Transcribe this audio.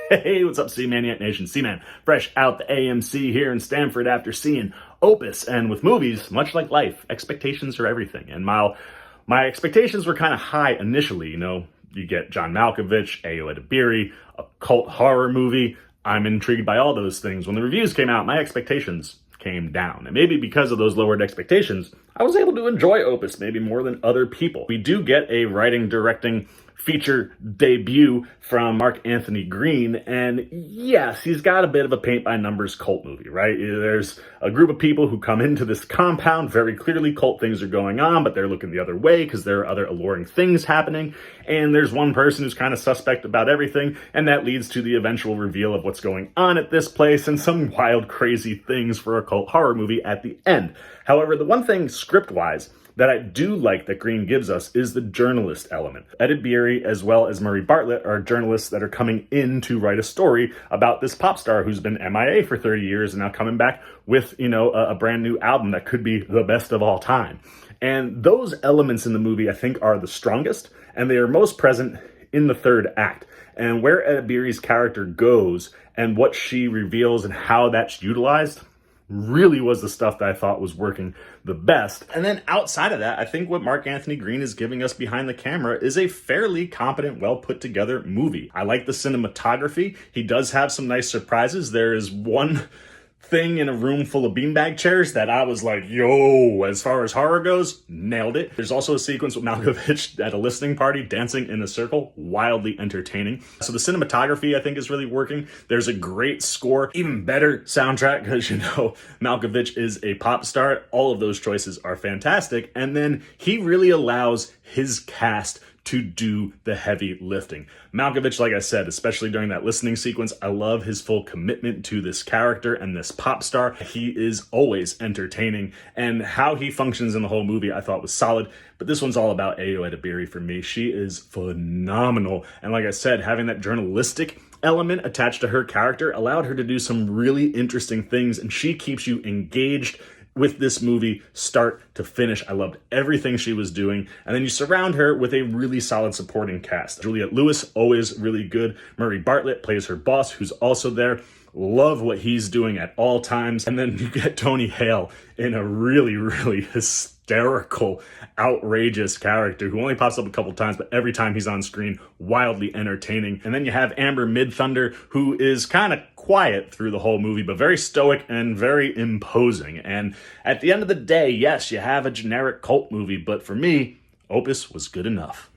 Hey, what's up, C-Maniac Nation? C-Man, fresh out the AMC here in Stamford after seeing Opus. And with movies, much like life, expectations are everything. And while my expectations were kind of high initially, you get John Malkovich, AYO EDEBIRI, a cult horror movie. I'm intrigued by all those things. When the reviews came out, my expectations came down. And maybe because of those lowered expectations, I was able to enjoy Opus maybe more than other people. We do get a writing, directing, feature debut from Mark Anthony Green, and yes, he's got a bit of a paint-by-numbers cult movie, right? There's a group of people who come into this compound, very clearly cult things are going on, but they're looking the other way because there are other alluring things happening, and there's one person who's kind of suspect about everything, and that leads to the eventual reveal of what's going on at this place and some wild, crazy things for a cult horror movie at the end. However, the one thing script-wise that I do like that Green gives us is the journalist element. EDEBIRI as well as Murray Bartlett are journalists that are coming in to write a story about this pop star who's been MIA for 30 years and now coming back with, a brand new album that could be the best of all time. And those elements in the movie I think are the strongest, and they are most present in the third act. And where EDEBIRI's character goes and what she reveals and how that's utilized really was the stuff that I thought was working the best. And then outside of that, I think what Mark Anthony Green is giving us behind the camera is a fairly competent, well put together movie. I like the cinematography. He does have some nice surprises. There is one thing in a room full of beanbag chairs that I was like, yo, as far as horror goes, nailed it. There's also a sequence with Malkovich at a listening party dancing in a circle, wildly entertaining. So the cinematography I think is really working. There's a great score, even better soundtrack because Malkovich is a pop star. All of those choices are fantastic. And then he really allows his cast to do the heavy lifting. Malkovich, like I said, especially during that listening sequence, I love his full commitment to this character and this pop star. He is always entertaining, and how he functions in the whole movie I thought was solid. But this one's all about AYO EDEBIRI for me. She is phenomenal. And like I said, having that journalistic element attached to her character allowed her to do some really interesting things, and she keeps you engaged with this movie start to finish. I loved everything she was doing. And then you surround her with a really solid supporting cast. Juliette Lewis, always really good. Murray Bartlett plays her boss, who's also there. Love what he's doing at all times. And then you get Tony Hale in a really, really hysterical, outrageous character who only pops up a couple times, but every time he's on screen, wildly entertaining. And then you have Amber Midthunder, who is kind of quiet through the whole movie, but very stoic and very imposing. And at the end of the day, yes, you have a generic cult movie, but for me, Opus was good enough.